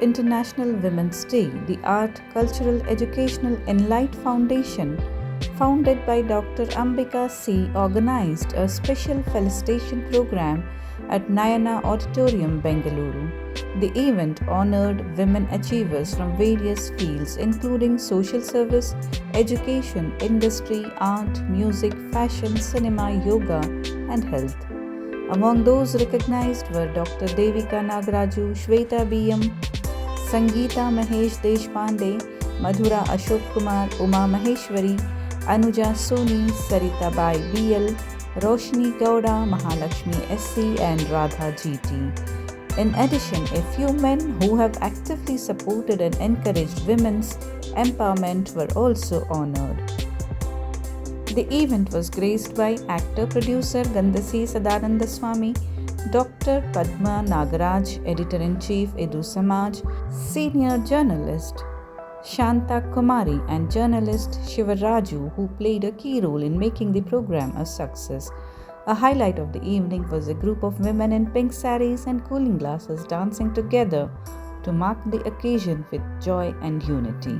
International Women's Day, the Art, Cultural, Educational Enlight Foundation, founded by Dr. Ambika C., organized a special felicitation program at Nayana Auditorium, Bengaluru. The event honored women achievers from various fields including social service, education, industry, art, music, fashion, cinema, yoga, and health. Among those recognized were Dr. Devika Nagaraju, Shweta B.M., Sangeeta Mahesh Deshpande, Madhura Ashok Kumar, Uma Maheshwari, Anuja Soni, Sarita Bai B.L., Roshni Gowda, Mahalakshmi S.C. and Radha G.T. In addition, a few men who have actively supported and encouraged women's empowerment were also honored. The event was graced by actor-producer Gandasi Sadananda Swami, Dr. Padma Nagaraj, Editor-in-Chief Edu Samaj, Senior Journalist Shanta Kumari and journalist Shivaraju, who played a key role in making the program a success. A highlight of the evening was a group of women in pink saris and cooling glasses dancing together to mark the occasion with joy and unity.